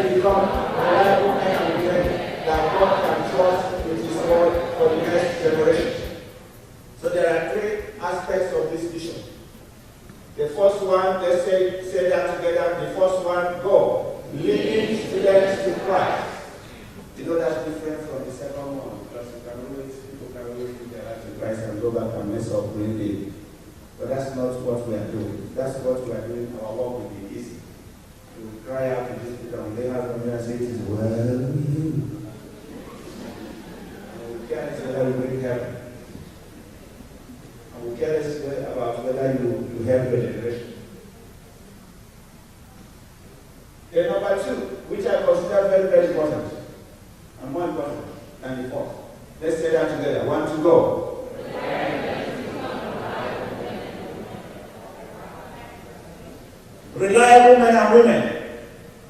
them become reliable men and women that God can trust with His word for the next generation. So there are three aspects of this vision. The first one, let's say that together. The first one, go, leading students to Christ. You know that's different from the second one, because people can always lead their life to Christ and go back and mess up when they. But that's not what we are doing. That's what we are doing. Our work will be easy. We will cry out to this people and lay hands on you and say, it is well with you. And we care less whether you bring heaven. And we care less about whether you help your generation. Okay, number two, which I consider very, very important, and more important than the fourth. Let's say that together. One to go. Reliable men and women,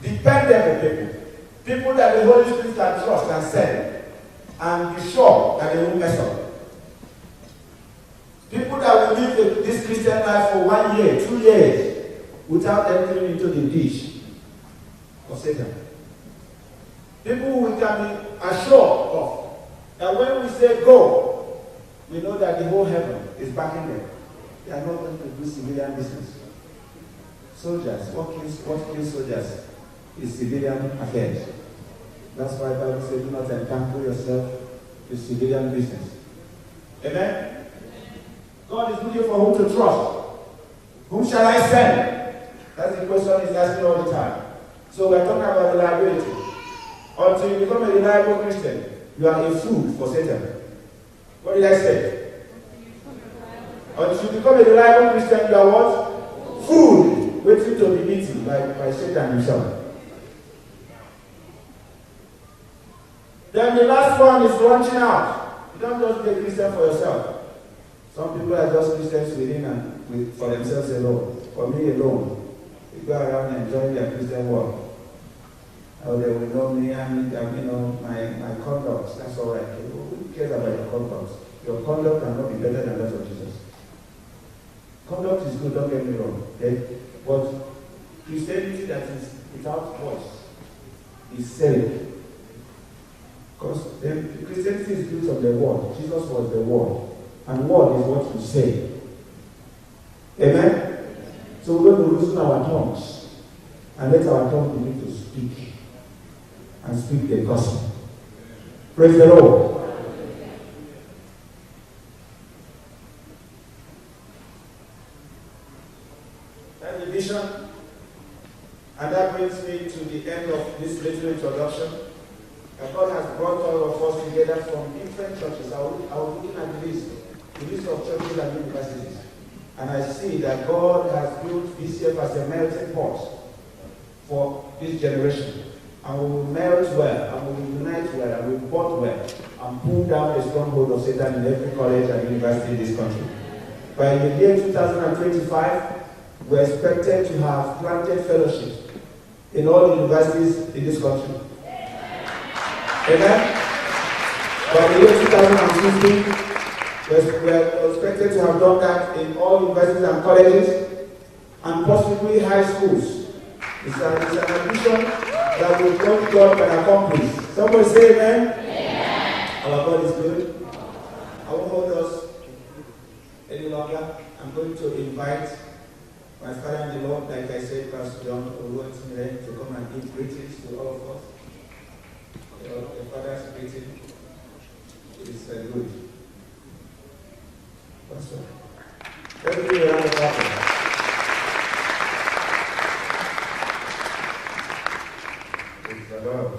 dependable people that the Holy Spirit can trust and send, and be sure that they won't mess up. People that will live this Christian life for 1 year, 2 years, without entering into the ditch of Satan. People we can be assured of that when we say go, we know that the whole heaven is backing them. They are not going to do civilian business. Soldiers, working soldiers is civilian affairs. That's why the Bible says, do not entangle yourself with civilian business. Amen? God is looking for whom to trust. Whom shall I send? That's the question he's asking all the time. So we're talking about reliability. Until you become a reliable Christian, you are a food for Satan. What did I say? Until you become a reliable Christian, you are what? Food, waiting to be eaten by Satan himself. Then the last one is launching out. You don't just be a Christian for yourself. Some people are just Christians within and for themselves alone. For me alone. They go around enjoying their Christian work. Oh, they will know me and my conduct. That's all right. Who cares about your conduct? Your conduct cannot be better than that of Jesus. Conduct is good, don't get me wrong. Okay? But Christianity that is without voice is selling. Because Christianity is built on the word. Jesus was the word. And word is what you say. Amen? So we're going to loosen our tongues and let our tongue begin to speak. And speak the gospel. Praise the Lord. That's the vision. And that brings me to the end of this little introduction. And God has brought all of us together from different churches. I was looking at the list of churches and universities. And I see that God has built VCF as a melting pot for this generation. And we will melt well, and we will unite well, and we will bond well, and pull down the stronghold of Satan in every college and university in this country. By the year 2025, we are expected to have planted fellowships in all the universities in this country. Amen? By the year 2015, we are expected to have done that in all universities and colleges, and possibly high schools. It's an ambition that will come God can accomplish. Somebody say amen? Amen. Our God is good. I won't hold us any longer. I'm going to invite my father in the Lord, like I said, Pastor John Oluwatimire, to come and give greetings to all of us. The father's greeting is good. Pastor. Everybody around the platform. Lord.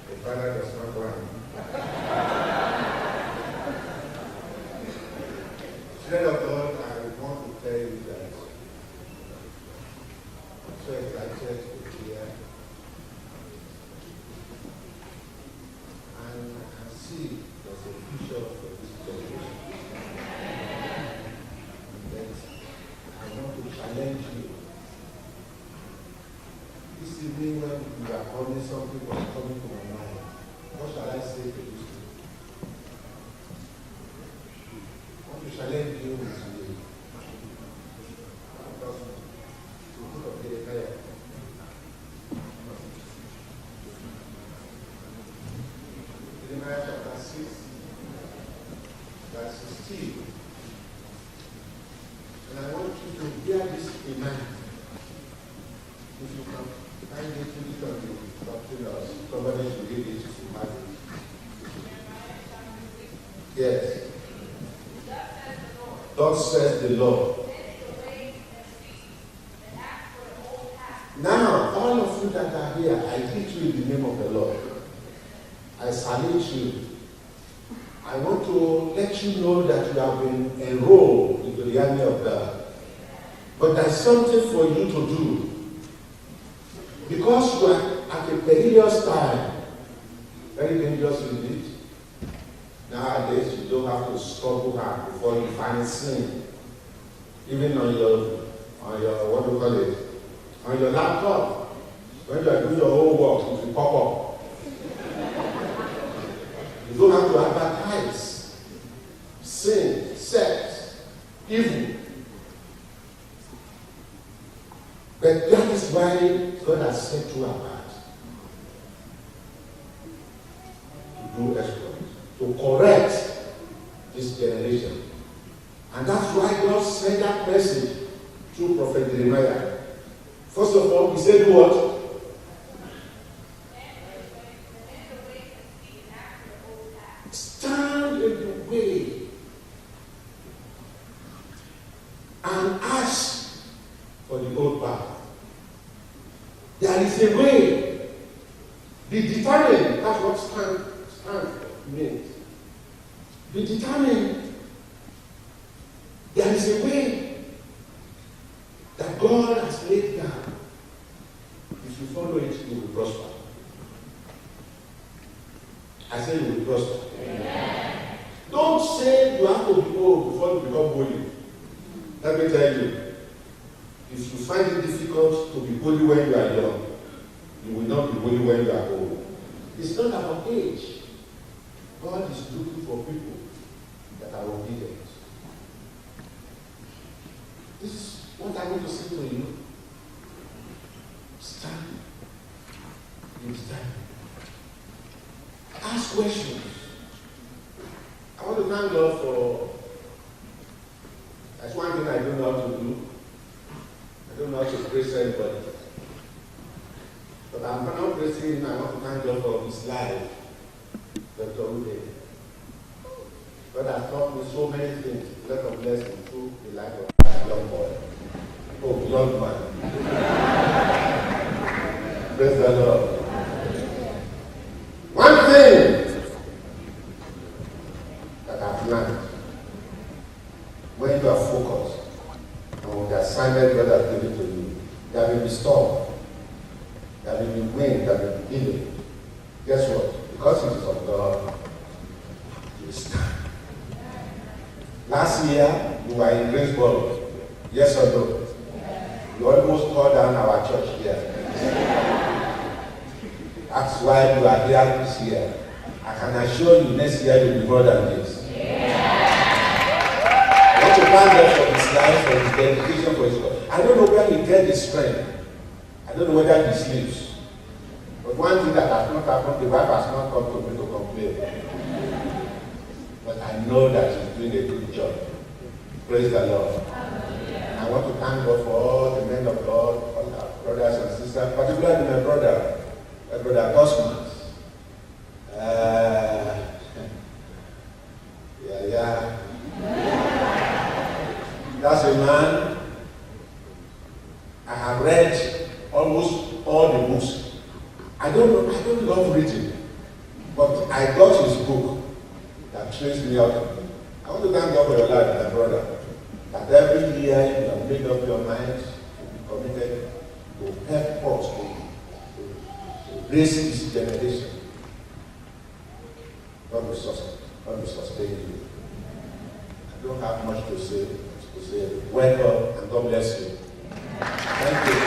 The Father does not want. Children of God, I want to tell you that I'm so excited to be here. And I can see there's a future for this generation. And I want to challenge you. This evening when you are calling, something was coming to my mind. What shall I say to this? I want to challenge you with the book of Hezekiah. Jeremiah chapter 6, verse 16. And I want you to bear this in mind. If you can find it, put it on the doctrine or somebody should read it to Matthew. Yes. Thus says the Lord. Now, all of you that are here, I greet you in the name of the Lord. I salute you. I want to let you know that you have been enrolled into the army of God. But there's something for you to do. Because you are at a perilous time, very dangerous indeed. Nowadays, you don't have to struggle hard before you find sin. Even on your what do you call it? On your laptop. When you are doing your own work, it will pop up. You don't have to advertise sin, sex, evil. But that is why God has set you apart. To do exploits. To correct this generation. And that's why God sent that message through Prophet Jeremiah. First of all, he said what? Stand in the way and ask for the old path. There is a way. Be determined. That's what stand means. Be determined. There is a way that God has laid down. If you follow it, you will prosper. I say you will prosper. Amen. Don't say you have to be old before you become holy. Let me tell you, if you find it difficult to be holy when you are young, you will not be holy when you are old. It's not about age. God is looking for people that are obedient. This is what I want to say to you. Stand. You stand. Ask questions. I want to thank God for. That's one thing I don't know how to do. I don't know how to praise anybody. But I'm not praising him. I want to thank God for his life. Dr. Ude. God has taught me so many things. A lot of lessons through the life of that young boy. Oh, young man. Praise the Lord. One thing that I've learned, when you are focused on the assignment God has given to you, there will be storm, there will be wind, there will be healing. Guess what? Because it is of God, you stand. Last year, you were in Greensboro. Yes or no? You almost tore down our church here. That's why you are here this year. I can assure you next year you will be more than this. I want to thank God for his life, for his dedication, for his work. I don't know where he gets his strength. I don't know whether he sleeps. But one thing that has not happened, the wife has not come to me to complain. But I know that he's doing a good job. Praise the Lord. I want to thank God for all the men of God, all our brothers and sisters, particularly my brother Cosmas. That's a man. I have read almost all the books. I don't love reading, but I got his book that trains me out. I want to thank God for your life, my brother. That every year you have made up your mind to be committed to help us to raise this generation. God will sustain you. I don't have much to say. Welcome and God bless you. Thank you.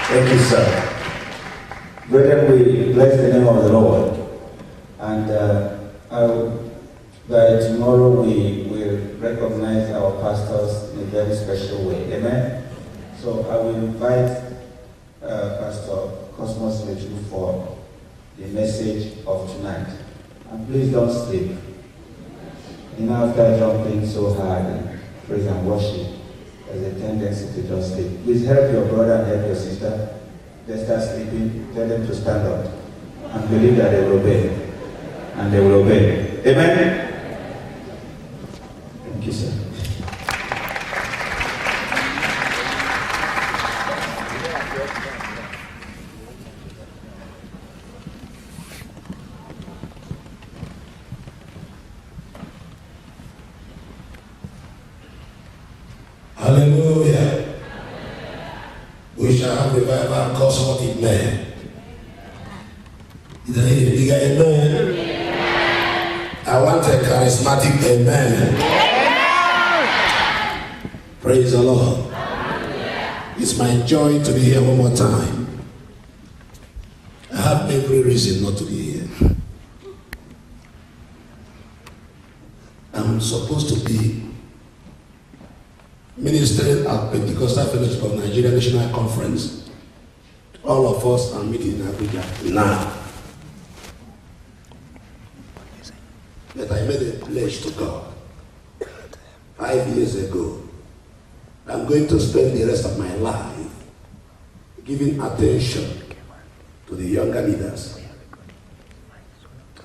Thank you, sir. Brethren, we bless the name of the Lord. And by tomorrow we will recognize our pastors in a very special way. Amen? So I will invite Pastor Cosmos Leju for the message of tonight. And please don't sleep. You know, after jumping so hard in praise and worship, there's a tendency to just sleep. Please help your brother and help your sister. They start sleeping, tell them to stand up and believe that they will obey. And they will obey. Amen? Thank you, sir. Hallelujah. We shall have revival cause what it may. Is there any bigger amen? I want a charismatic amen. Praise the Lord. It's my joy to be here one more time. I have every reason not to be here. I'm supposed to be ministering at Pentecostal Fellowship of Nigeria National Conference. All of us are meeting in Abuja now. But I made a pledge to God 5 years ago. I'm going to spend the rest of my life giving attention to the younger leaders.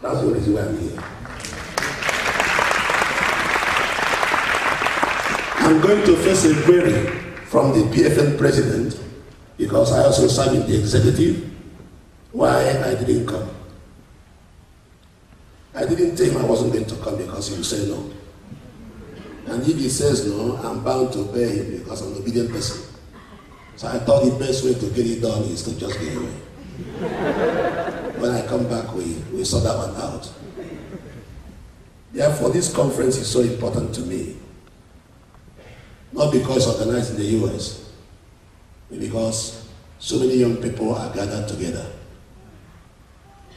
That's the reason why I'm here. I'm going to face a query from the PFN president because I also serve in the executive why I didn't come. I didn't tell him I wasn't going to come because he would say no. And if he says no, I'm bound to obey him because I'm an obedient person. So I thought the best way to get it done is to just get away. When I come back, we sort that one out. Therefore, this conference is so important to me. Not because it's organized in the US, but because so many young people are gathered together.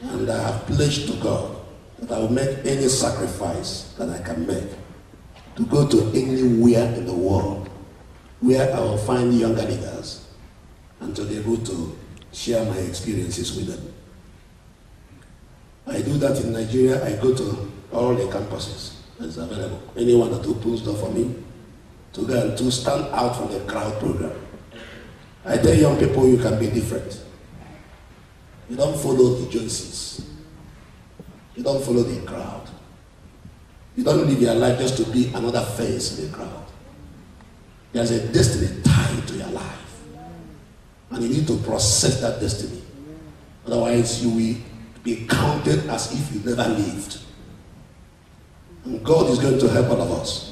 And I have pledged to God that I will make any sacrifice that I can make to go to anywhere in the world where I will find younger leaders and to be able to share my experiences with them. I do that in Nigeria. I go to all the campuses that's available. Anyone that opens door for me, to go and to stand out from the crowd program. I tell young people you can be different. You don't follow the Joneses. You don't follow the crowd. You don't live your life just to be another face in the crowd. There's a destiny tied to your life. And you need to process that destiny. Otherwise you will be counted as if you never lived. And God is going to help all of us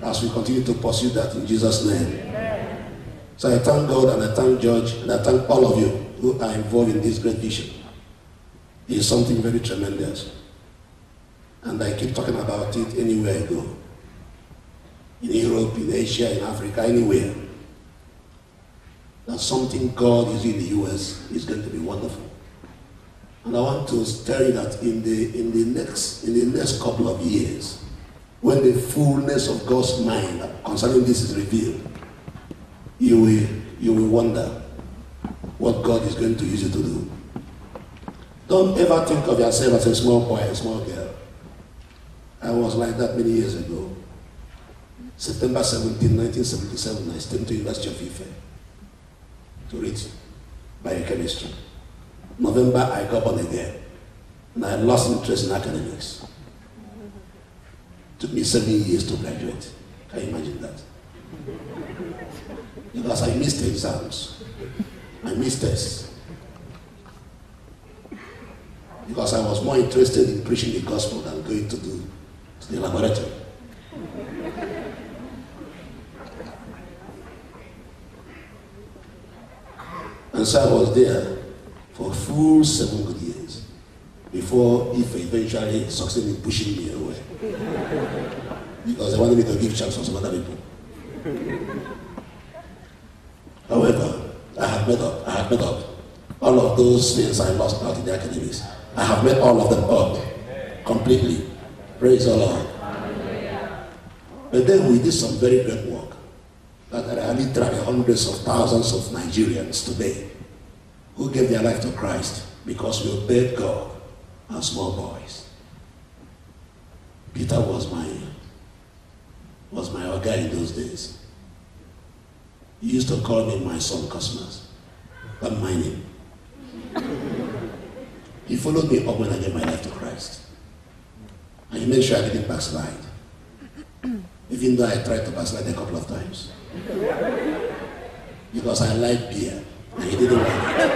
as we continue to pursue that in Jesus' name. Amen. So I thank God and I thank George and I thank all of you who are involved in this great vision. It is something very tremendous. And I keep talking about it anywhere I go. In Europe, in Asia, in Africa, anywhere. That something God is in the US is going to be wonderful. And I want to tell you that in the next couple of years, when the fullness of God's mind concerning this is revealed, you will wonder what God is going to use you to do. Don't ever think of yourself as a small boy, a small girl. I was like that many years ago. September 17, 1977, I came to University of Ife to read biochemistry. November, I got born again. And I lost interest in academics. It took me 7 years to graduate. Can you imagine that? Because I missed exams. I missed tests. Because I was more interested in preaching the gospel than going to the laboratory. And so I was there for a full 7 good years before Ife eventually succeeded in pushing me away. Because they wanted me to give chance to some other people. However, I have made up all of those things I lost out in the academics. I have made all of them up completely. Praise the Lord. But then we did some very great work that are literally hundreds of thousands of Nigerians today who gave their life to Christ because we obeyed God as small boys. Peter was my guy in those days. He used to call me my son Cosmas. Don't mind him. He followed me up when I gave my life to Christ. And he made sure I didn't backslide. Even though I tried to backslide a couple of times. Because I like beer. And he didn't like it.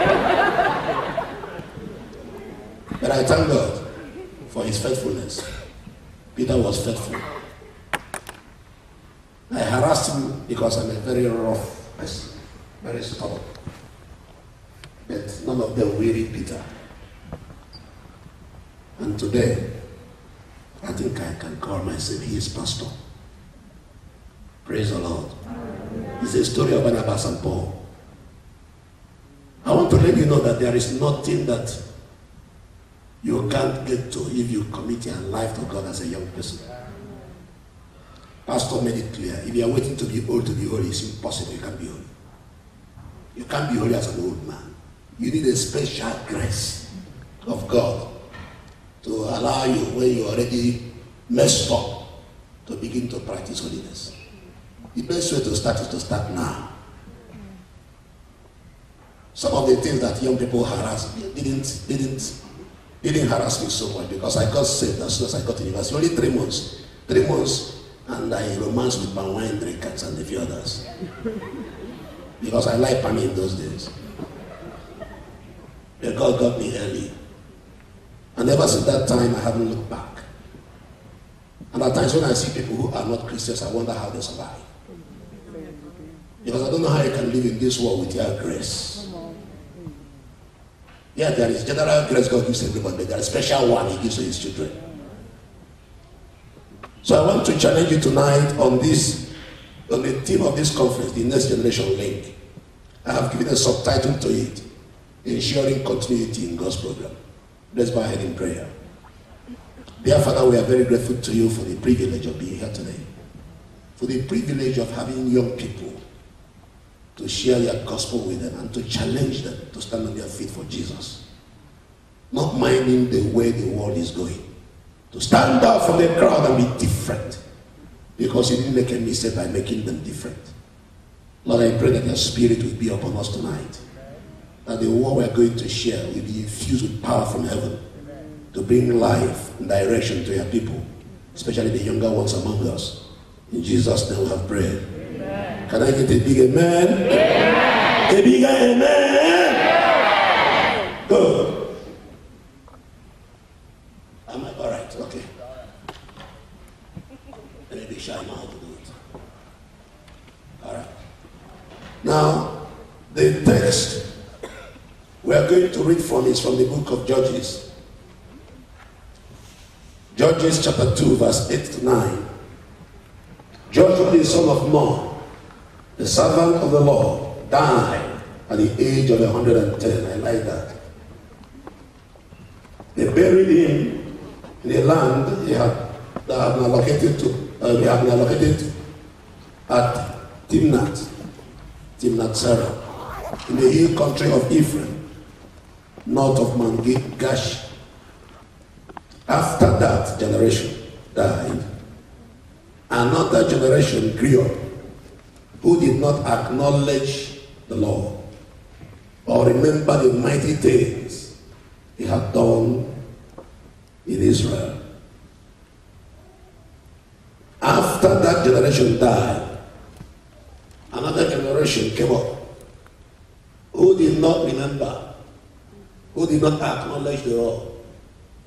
But I thank God for his faithfulness. Peter was faithful. I harassed him because I'm a very rough person, very stubborn. But none of them wearied Peter. And today, I think I can call myself his pastor. Praise the Lord. It's a story of Barnabas and Paul. I want to let you know that there is nothing that you can't get to if you commit your life to God as a young person. Pastor made it clear. If you are waiting to be old, it's impossible. You can't be holy. You can't be holy as an old man. You need a special grace of God to allow you, when you already messed up, to begin to practice holiness. The best way to start is to start now. Some of the things that young people harass me didn't harass me so much because I got saved as soon as I got to university. Only 3 months. 3 months, and I romanced with palm wine drinkers and a few others. Because I liked palm in those days. But God got me early. And ever since that time, I haven't looked back. And at times when I see people who are not Christians, I wonder how they survive. Because I don't know how you can live in this world without grace. Yeah, there is general grace God gives everybody, but there is special one He gives to His children. So I want to challenge you tonight on the theme of this conference, the Next Generation Link. I have given a subtitle to it, Ensuring Continuity in God's Program. Let's bow our head in prayer. Dear Father, we are very grateful to you for the privilege of being here today. For the privilege of having young people to share your gospel with them and to challenge them to stand on their feet for Jesus. Not minding the way the world is going. To stand out from the crowd and be different. Because you didn't make a mistake by making them different. Lord, I pray that your spirit will be upon us tonight. That the word we are going to share will be infused with power from heaven. To bring life and direction to your people. Especially the younger ones among us. In Jesus' name we have prayed. Amen. Can I get a big amen? Amen. A bigger amen? Amen. Good. Am I all right? Okay. Let me be shy now how to do it. All right. Now, the text we are going to read from is from the book of Judges. Judges chapter 2, verse 8 to 9. Joshua the son of Nun, the servant of the Lord, died at the age of 110. I like that. They buried him in a land that had been allocated at Timnath Serah, in the hill country of Ephraim, north of Mount Gash. After that generation died, another generation grew up who did not acknowledge the Lord or remember the mighty things He had done in Israel. After that generation died, another generation came up who did not remember, who did not acknowledge the Lord,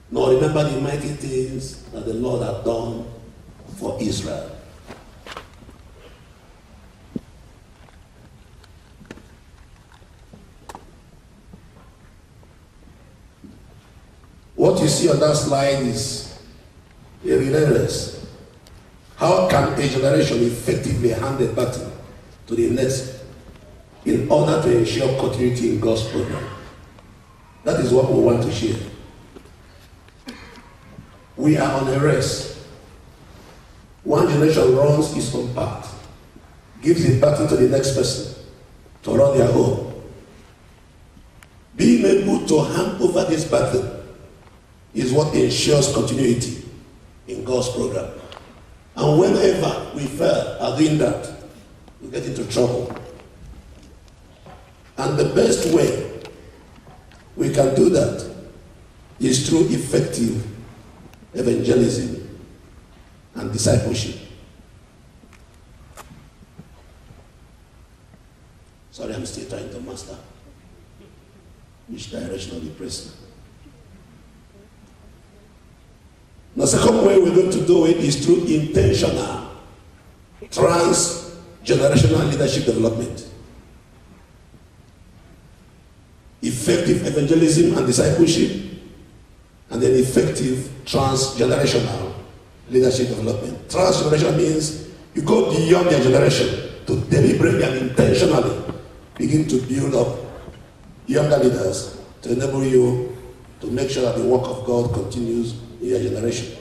nor remember the mighty things that the Lord had done for Israel. What you see on that slide is a relay race. How can a generation effectively hand the baton to the next in order to ensure continuity in God's program? That is what we want to share. We are on a race. One generation runs its own path, gives the baton to the next person to run their own. Being able to hand over this battle is what ensures continuity in God's program. And whenever we fail at doing that, we get into trouble. And the best way we can do that is through effective evangelism and discipleship. Sorry, I'm still trying to master which direction of the press. The second way we're going to do it is through intentional trans-generational leadership development. Effective evangelism and discipleship, and then effective trans-generational leadership development. Trans-generational means you go beyond your generation to deliberately and intentionally begin to build up younger leaders to enable you to make sure that the work of God continues in your generation.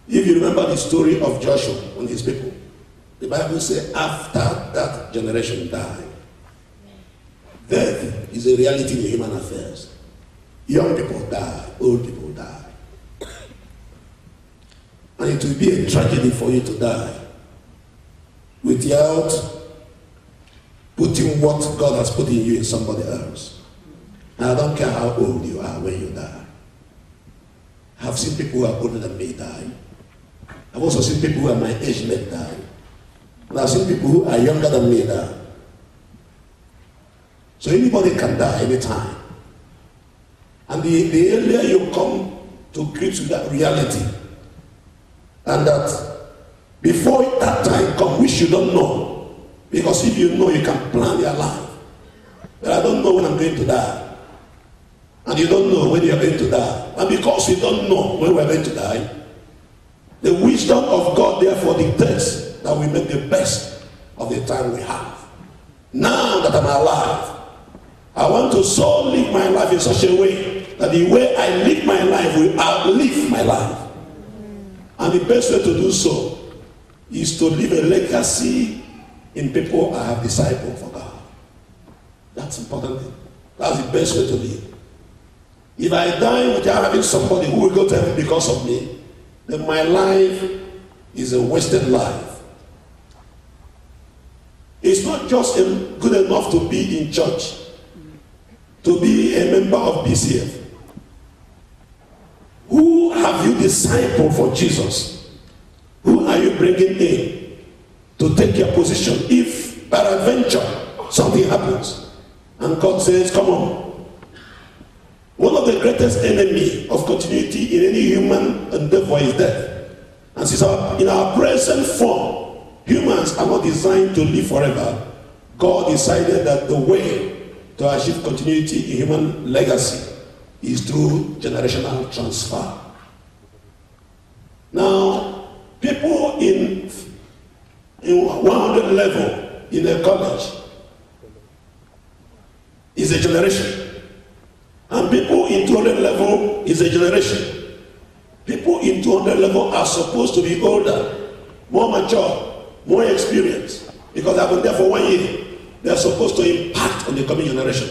If you remember the story of Joshua and his people, the Bible says after that generation died, death is a reality in human affairs. Young people die, old people die. And it will be a tragedy for you to die without putting what God has put in you in somebody else. And I don't care how old you are when you die. I've seen people who are older than me die. I've also seen people who are my age mate die. And I've seen people who are younger than me die. So anybody can die anytime. And the earlier you come to grips with that reality, and that before that time comes, which you don't know, because if you know, you can plan your life. But I don't know when I'm going to die. And you don't know when you're going to die. And because we don't know when we're going to die, the wisdom of God therefore dictates that we make the best of the time we have. Now that I'm alive, I want to so live my life in such a way that the way I live my life will outlive my life. And the best way to do so is to leave a legacy in people I have discipled for God. That's important. That's the best way to live. If I die without having somebody who will go to heaven because of me, then my life is a wasted life. It's not just good enough to be in church, to be a member of BCF. Who have you discipled for Jesus? Who are you bringing in to take your position if peradventure something happens and God says, come on? One of the greatest enemies of continuity in any human endeavor is death. And since in our present form, humans are not designed to live forever, God decided that the way to achieve continuity in human legacy is through generational transfer. Now, people in 100 level in a college is a generation. And people in 200 level is a generation. People in 200 level are supposed to be older, more mature, more experienced, because they've been there for 1 year. They're supposed to impact on the coming generation.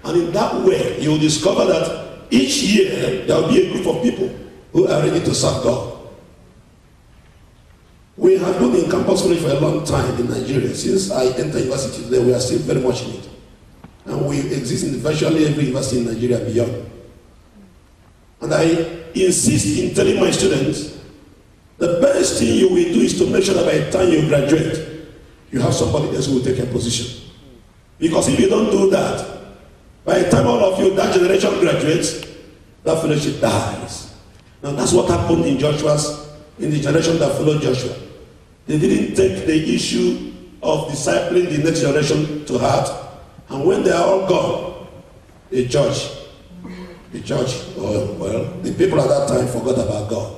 And in that way, you will discover that each year there will be a group of people who are ready to serve God. We have been in campus ministry for a long time in Nigeria. Since I entered university today, we are still very much in it. And we exist in virtually every university in Nigeria and beyond. And I insist in telling my students, the best thing you will do is to make sure that by the time you graduate, you have somebody else who will take your position. Because if you don't do that, by the time all of you, that generation graduates, that fellowship dies. Now that's what happened in the generation that followed Joshua. They didn't take the issue of discipling the next generation to heart. And when they are all gone, the people at that time forgot about God.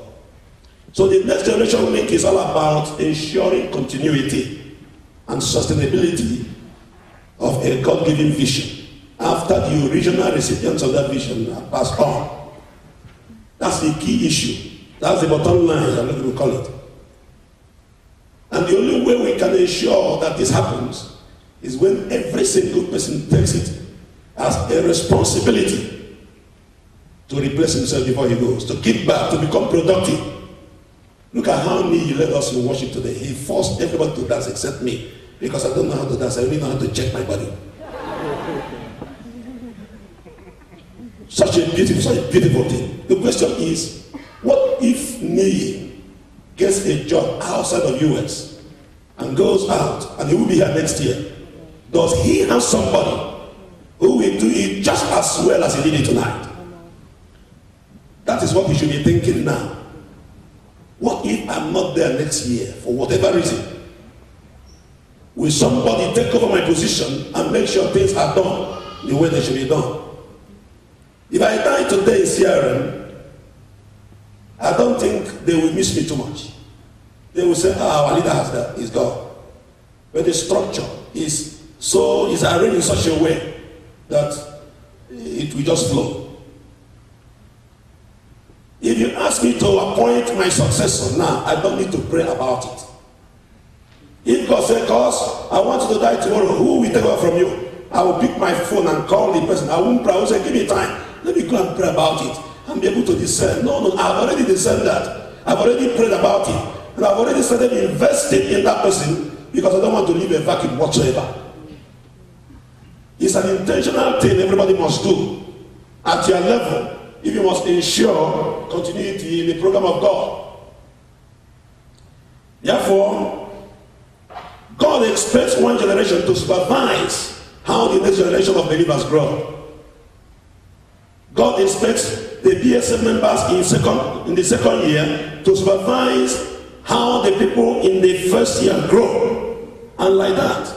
So the next generation link is all about ensuring continuity and sustainability of a God-given vision after the original recipients of that vision are passed on. That's the key issue. That's the bottom line, I'm going to call it. And the only way we can ensure that this happens is when every single person takes it has a responsibility to replace himself before he goes, to give back, to become productive. Look at how me he led us in worship today. He forced everybody to dance except me, because I don't know how to dance. I only know how to check my body. Such a beautiful thing. The question is, what if Niyi gets a job outside of US and goes out and he will be here next year? Does he have somebody who will do it just as well as he did it tonight? That is what we should be thinking now. What if I'm not there next year for whatever reason? Will somebody take over my position and make sure things are done the way they should be done? If I die today in CRM, I don't think they will miss me too much. They will say, our leader is gone. But the structure is arranged in such a way that it will just flow. If you ask me to appoint my successor now, I don't need to pray about it. If God says, "Cause I want you to die tomorrow," who will take over from you? I will pick my phone and call the person. I won't pray. I will say, "Give me time. Let me go and pray about it and be able to discern." No, I've already discerned that. I've already prayed about it. And I've already started investing in that person because I don't want to leave a vacuum whatsoever. It's an intentional thing everybody must do at your level if you must ensure continuity in the program of God. Therefore, God expects one generation to supervise how the next generation of believers grow. God expects the BSM members in the second year to supervise how the people in the first year grow. And like that,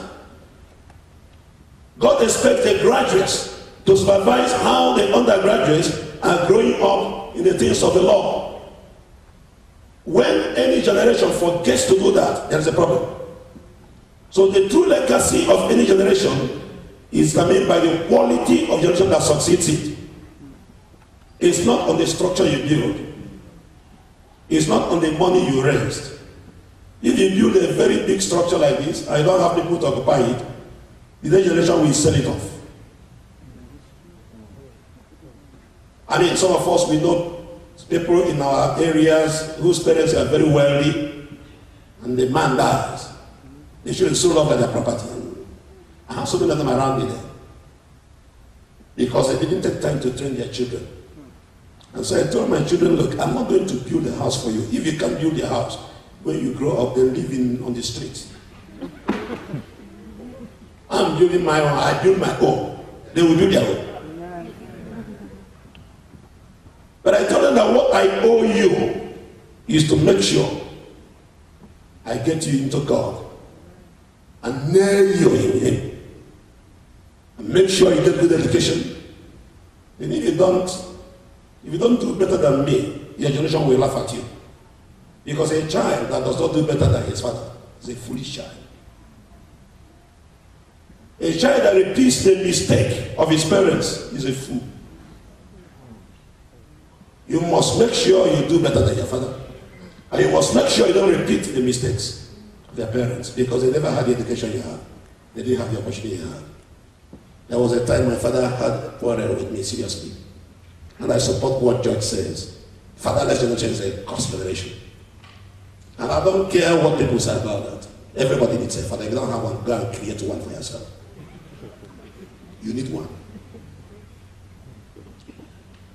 God expects the graduates to supervise how the undergraduates are growing up in the things of the Lord. When any generation forgets to do that, there is a problem. So the true legacy of any generation is determined by the quality of the generation that succeeds it. It's not on the structure you build. It's not on the money you raised. If you build a very big structure like this, I don't have people to occupy it, the next generation will sell it off. I mean, some of us, we know people in our areas whose parents are very wealthy, and the man dies. They should have sold off their property. I have so many of them around me there. Because they didn't take time to train their children. And so I told my children, look, I'm not going to build a house for you. If you can't build a house, when you grow up, then live on the streets. I'm building my own. I build my own. They will build their own. But I told them that what I owe you is to make sure I get you into God and nail you in Him. And make sure you get good education. And if you don't do better than me, your generation will laugh at you. Because a child that does not do better than his father is a foolish child. A child that repeats the mistake of his parents is a fool. You must make sure you do better than your father. And you must make sure you don't repeat the mistakes of their parents, because they never had the education you had. They didn't have the opportunity you had. There was a time my father had a quarrel with me seriously. And I support what George says. Fatherless generation is a cursed generation. And I don't care what people say about that. Everybody needs a father. If you don't have one, go and create one for yourself. You need one.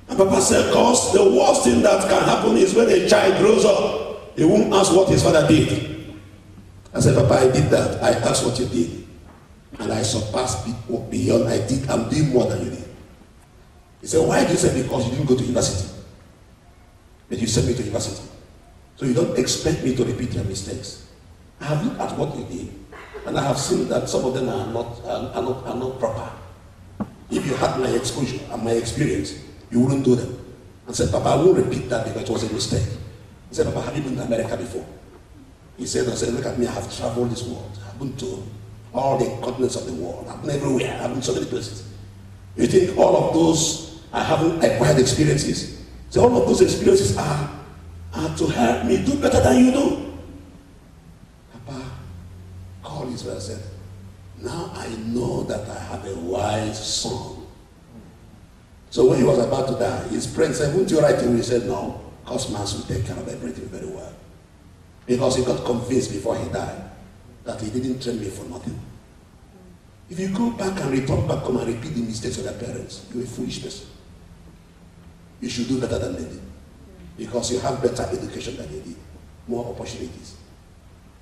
And Papa said, because the worst thing that can happen is when a child grows up, he won't ask what his father did. I said, Papa, I did that. I asked what you did. And I surpassed beyond I did. I'm doing more than you did. He said, why do you say? Because you didn't go to university. But you sent me to university. So you don't expect me to repeat your mistakes. I have looked at what you did, and I have seen that some of them are not proper. If you had my exposure and my experience, you wouldn't do them. And said, Papa, I won't repeat that because it was a mistake. He said, Papa, have you been to America before? He said, look at me, I have traveled this world. I've been to all the continents of the world. I've been everywhere. I've been so many places. You think all of those I haven't acquired experiences? So all of those experiences are to help me do better than you do. Papa called Israel and said, now I know that I have a wise son So when he was about to die, his friend said, won't you write to him? He said, no, Cosmas will take care of everything very well. Because he got convinced before he died that he didn't train me for nothing. If you go back and return back home and repeat the mistakes of their parents, you're a foolish person. You should do better than they did. Because you have better education than they did. More opportunities.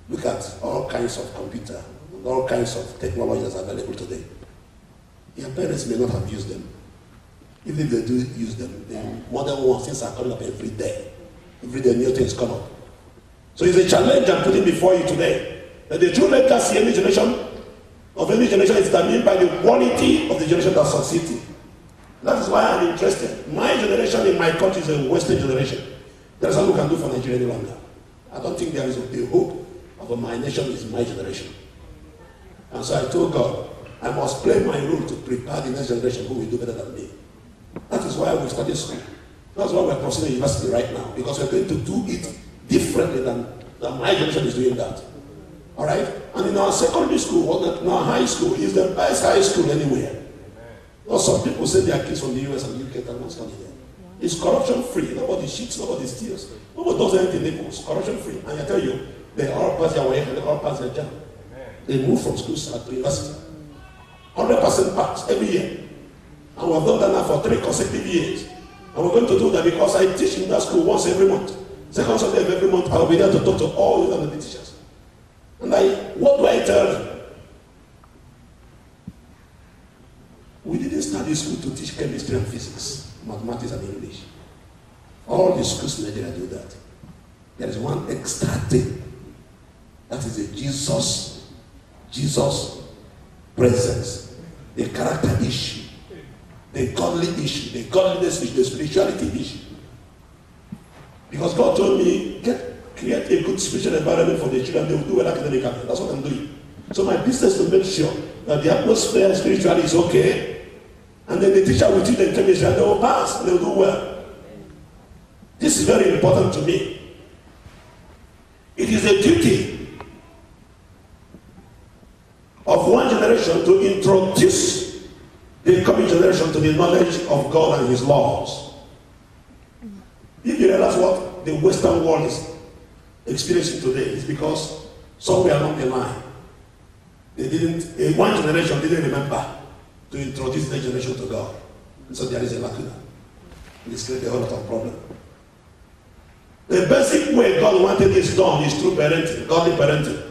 Look at all kinds of computer, all kinds of technology that's available today. Your parents may not have used them. Even if they do use them, the modern ones, things are coming up every day. Every day new things come up. So it's a challenge I'm putting before you today. That the true legacy of any generation is determined by the quality of the generation that succeeded. That is why I'm interested. My generation in my country is a Western generation. There is nothing we can do for Nigeria any longer. I don't think there is a hope of my nation is my generation. And so I told God, I must play my role to prepare the next generation who will do better than me. That is why we started school. That's why we're pursuing university right now, because we're going to do it differently than my generation is doing that. All right? And in our secondary school, in our high school, is the best high school anywhere. Well, some people say they are kids from the US and UK that won't study there. It's corruption-free. Nobody cheats, nobody steals. Nobody does anything. It's corruption-free. And I tell you, they all pass their way and they all pass their job. They move from school to university. 100% pass every year. And we have done that now for 3 consecutive years. And we're going to do that because I teach in that school once every month. Second Sunday of every month, I'll be there to talk to all the teachers. And what do I tell them? We didn't study school to teach chemistry and physics, mathematics and English. All the schools in Nigeria do that. There is one extra thing. That is a Jesus presence, the character issue, the godly issue, the godliness issue, the spirituality issue. Because God told me, create a good spiritual environment for the children, they will do well academically. That's what I'm doing. So my business is to make sure that the atmosphere spiritually is okay, and then the teacher will teach them chemistry and they will pass, and they will do well. This is very important to me. It is a duty of one generation to introduce the coming generation to the knowledge of God and His laws. If you realize what the Western world is experiencing today, it's because somewhere along the line, one generation didn't remember to introduce the generation to God. And so there is a lacuna. And it's created a whole lot of problem. The basic way God wanted this done is through parenting, godly parenting.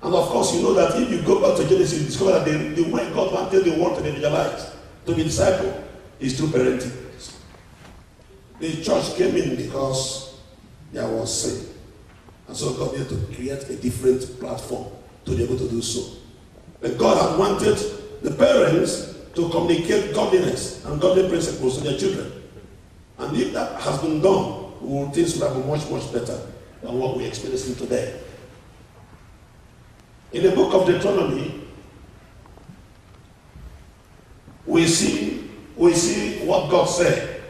And of course, you know that if you go back to Genesis, you discover that the way God wanted the world to be evangelized, to be discipled, is through parenting. The church came in because there was sin. And so God needed to create a different platform to be able to do so. But God had wanted the parents to communicate godliness and godly principles to their children. And if that has been done, things will have been much, much better than what we're experiencing today. In the book of Deuteronomy, we see what God said.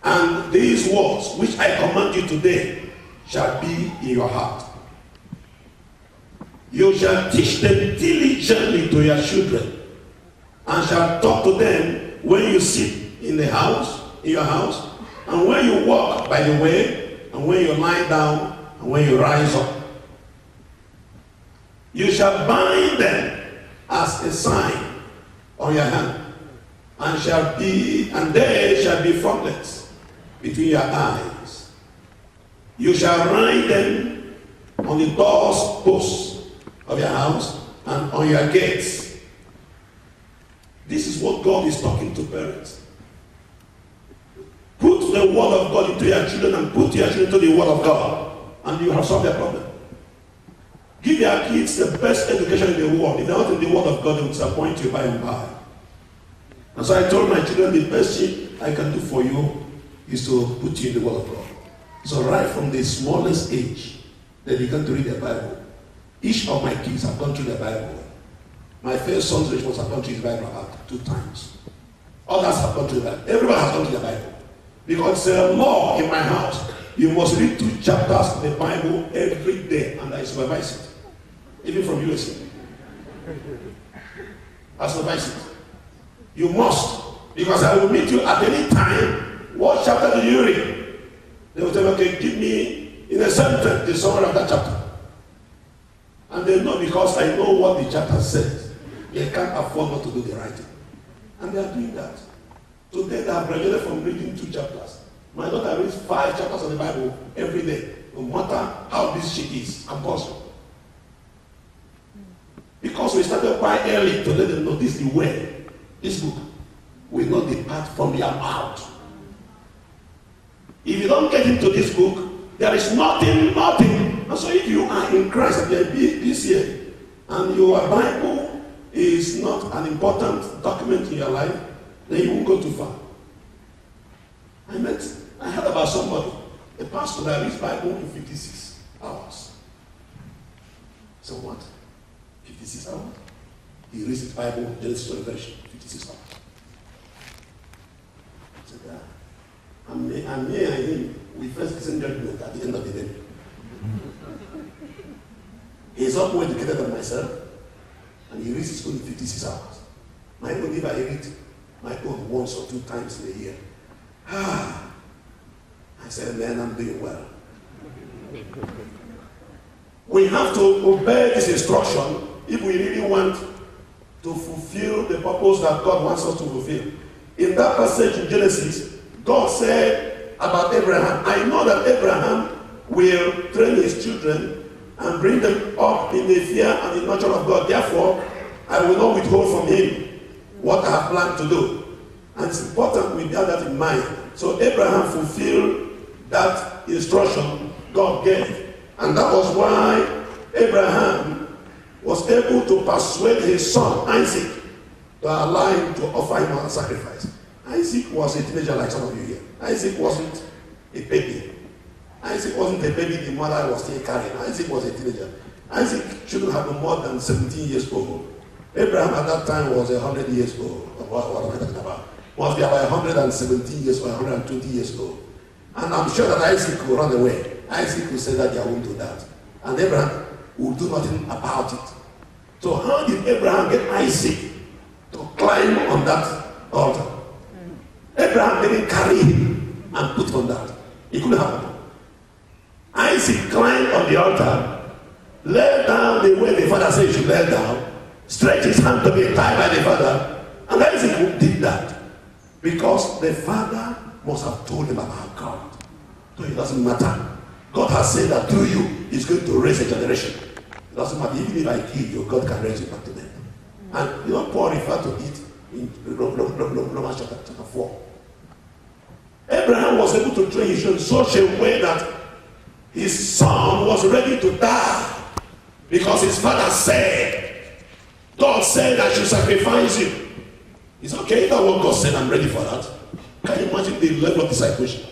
And these words, which I command you today, shall be in your heart. You shall teach them diligently to your children, and shall talk to them when you sit in your house, and when you walk by the way, and when you lie down, and when you rise up. You shall bind them as a sign on your hand, and they shall be frontlets between your eyes. You shall write them on the doorposts of your house and on your gates. This is what God is talking to parents. Put the word of God into your children and put your children into the word of God, and you have solved their problem. Give your kids the best education in the world. If they're not in the word of God, they will disappoint you by and by. And so I told my children, the best thing I can do for you is to put you in the word of God. So right from the smallest age, they began to read the Bible. Each of my kids have gone through the Bible. My first son's response have gone through his Bible about 2 times. Others have gone through the Bible. Everyone has gone through the Bible. Because it's a law in my house. You must read 2 chapters of the Bible every day, and I supervise it. Even from USA. I supervise it. You must. Because I will meet you at any time. What chapter do you read? They will tell me, okay, give me in a sentence the summary of that chapter. And they know because I know what the chapter says. They can't afford not to do the writing. And they are doing that. Today they have graduated from reading 2 chapters. My daughter reads 5 chapters of the Bible every day, no matter how this she is, compulsory. Because we started quite early to let them know this is the way. This book will not depart from your mouth. If you don't get into this book, there is nothing. And so if you are in Christ and you are this year, and your Bible is not an important document in your life, then you won't go too far. I heard about somebody, a pastor that reads Bible in 56 hours. So what? 56 hours? He reads the Bible, Genesis to Revelation, 56 hours. So and me and him, we first listen judgment at the end of the day. He's not more educated than myself, and he reads his own in 56 hours. My own, if I read my own once or 2 times in a year, I said, man, I'm doing well. We have to obey this instruction if we really want to fulfill the purpose that God wants us to fulfill. In that passage in Genesis, God said about Abraham, I know that Abraham will train his children and bring them up in the fear and the nurture of God. Therefore, I will not withhold from him what I have planned to do. And it's important we bear that in mind. So Abraham fulfilled that instruction God gave. And that was why Abraham was able to persuade his son Isaac to allow him to offer him a sacrifice. Isaac was a teenager like some of you here. Isaac wasn't a baby. Isaac wasn't a baby the mother was still carrying. Isaac was a teenager. Isaac shouldn't have been more than 17 years old. Abraham at that time was 100 years old. What am I talking about? Must be about 117 years or 120 years old. And I'm sure that Isaac will run away. Isaac will say that I won't do that. And Abraham will do nothing about it. So how did Abraham get Isaac to climb on that altar? Abraham didn't carry him and put on that. It couldn't happen. Isaac climbed on the altar, lay down the way the father said he should lay down, stretched his hand to be tied by the father, and Isaac did that because the father must have told him about God. So it doesn't matter. God has said that through you, he's going to raise a generation. It doesn't matter. Even if I kill you, God can raise you back to them. And you know, Paul referred to it in Romans chapter 4. Abraham was able to train his son in such a way that his son was ready to die because his father said, God said I should sacrifice you. It's okay, that's what God said, I'm ready for that. Can you imagine the level of discipleship?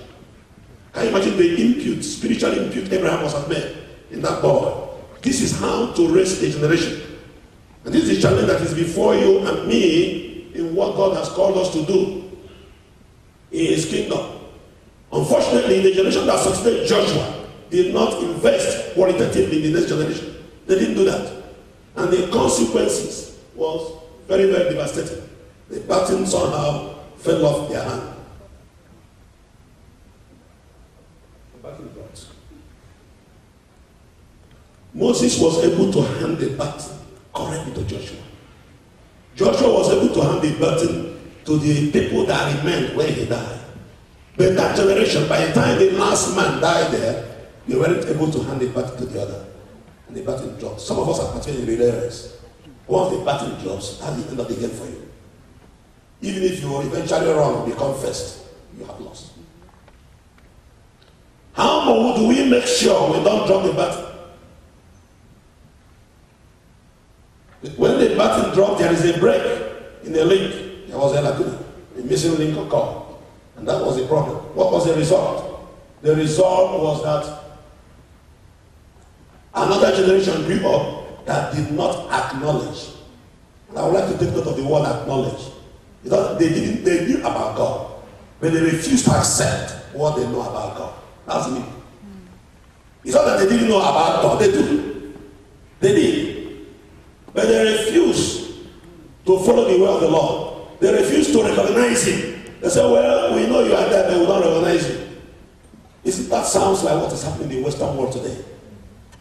Can you imagine the spiritual input Abraham must have made in that boy? This is how to raise a generation. And this is the challenge that is before you and me in what God has called us to do in his kingdom. Unfortunately, the generation that succeeded Joshua did not invest qualitatively in the next generation. They didn't do that. And the consequences was very, very devastating. The baton somehow fell off their hand. Moses was able to hand the baton correctly to Joshua. Joshua was able to hand the baton to the people that remained when he died. But that generation, by the time the last man died there, they weren't able to hand the baton to the other. And the baton dropped. Some of us are particularly in relay. Once the baton drops, that's the end of the game for you. Even if you eventually run and become first, you have lost. How more do we make sure we don't drop the baton? When the baton dropped, there is a break in the link. There was a lacuna, a missing link occurred. And that was the problem. What was the result? The result was that another generation grew up that did not acknowledge. And I would like to take note of the word acknowledge. Because they knew about God, but they refused to accept what they know about God. That's me. It's not that they didn't know about God, they do. They did. But they refused to follow the way of the Lord. They refuse to recognize him. They say, well, we know you are there, but we don't recognize you. That sounds like what is happening in the Western world today.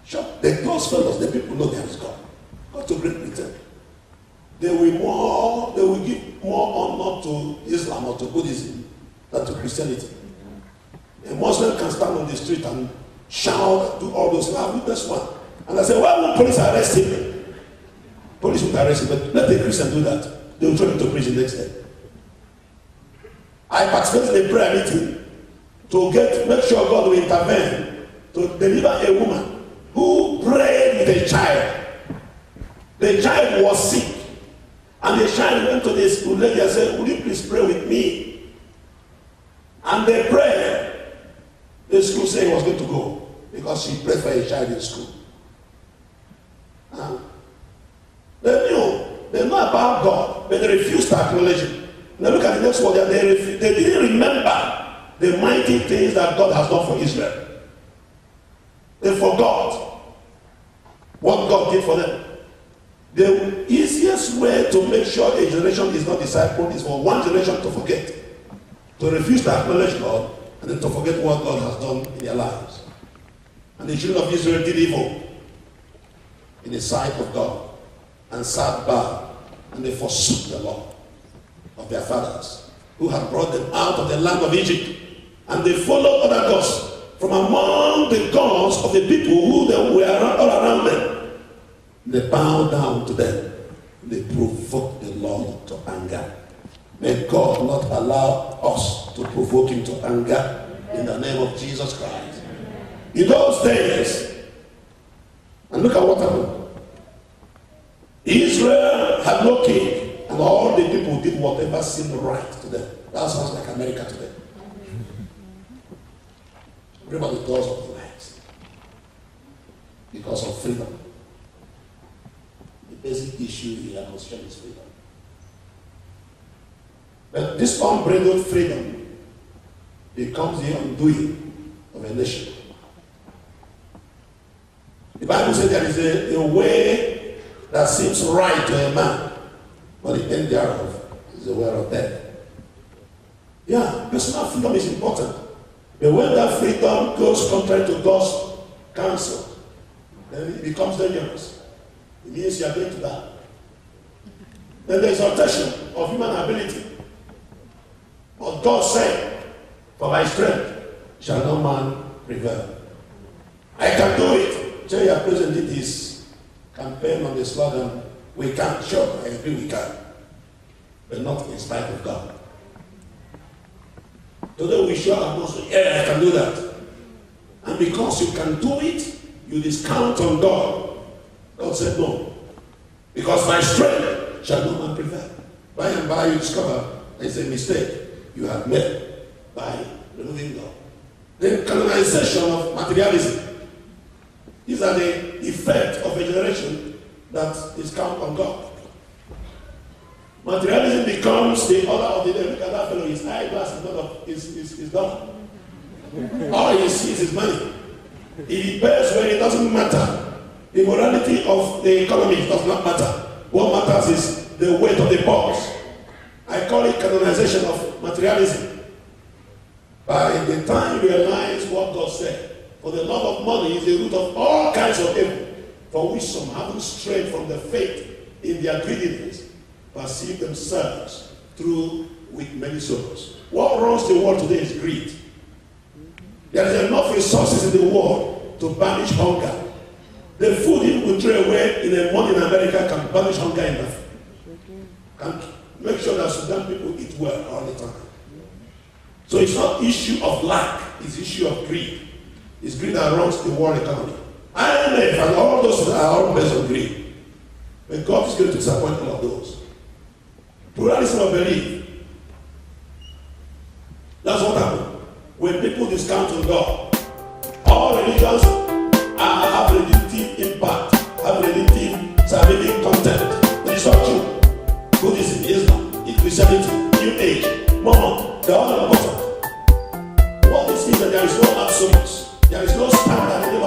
Sure, those fellows, the people know there is God. Go to Great Britain. They will give more honor to Islam or to Buddhism than to Christianity. A Muslim can stand on the street and shout, do all those things. I witnessed one. And I said, why won't police arrest him? Police would arrest him, but let the Christian do that. They will throw him to prison next day. I participated in a prayer meeting to make sure God will intervene to deliver a woman who prayed with a child. The child was sick. And the child went to the school lady and said, would you please pray with me? And they prayed. The school said he was going to go because she prayed for a child in school. They know about God, but they refused to acknowledge him. Now look at the next word. They didn't remember the mighty things that God has done for Israel. They forgot what God did for them. The easiest way to make sure a generation is not discipled is for one generation to forget, to refuse to acknowledge God, and then to forget what God has done in their lives. And the children of Israel did evil in the sight of God and served Baal, and they forsook the law of their fathers, who had brought them out of the land of Egypt, and they followed other gods from among the gods of the people who they were all around them. They bowed down to them. They provoked the Lord to anger. May God not allow us to provoke him to anger in the name of Jesus Christ. In those days, and look at what happened. Israel had no king, and all the people did whatever seemed right to them. That sounds like America today. Everybody does what they like because of freedom. The basic issue here in Australia is freedom. But this unbridled freedom becomes the undoing of a nation. The Bible says there is a way that seems right to a man, but the end thereof is the way of death. Yeah, personal freedom is important. But when that freedom goes contrary to God's counsel, then it becomes dangerous. It means you are going to die. Then there is exaltation of human ability. But God said, for my strength shall no man prevail. I can do it. Jerry presented his campaign on the slogan, we can. Sure, I agree we can. But not in spite of God. Today we sure are not saying, yeah, I can do that. And because you can do it, you discount on God. God said no. Because my strength shall no man prevail. By and by you discover it's a mistake you have made by removing God. The canonization of materialism. These are the effect of a generation that is count on God. Materialism becomes the order of the day. Look at that fellow, his eyeglass is done. All he sees is money. He pays when it doesn't matter. The morality of the economy does not matter. What matters is the weight of the pulse. I call it canonization of materialism. By the time you realize what God said, for the love of money is the root of all kinds of evil, for which some having strayed from the faith in their greediness, perceive themselves through with many sorrows. What runs the world today is greed. There is enough resources in the world to banish hunger. The food you will throw away in a month in America can banish hunger enough. Can make sure that Sudan people eat well all the time. So it's not issue of lack, it's issue of greed. It's greed that runs the world economy. IMF and all those are all based on greed. But God is going to disappoint all of those. Pluralism of belief. That's what happened. When people discount on God, all religions have redemptive impact, have redemptive salvific content. It is not true. Buddhism, Islam, Christianity, New Age, Mormon, they are all important. What this means is that there is no absolute. There is no standard in the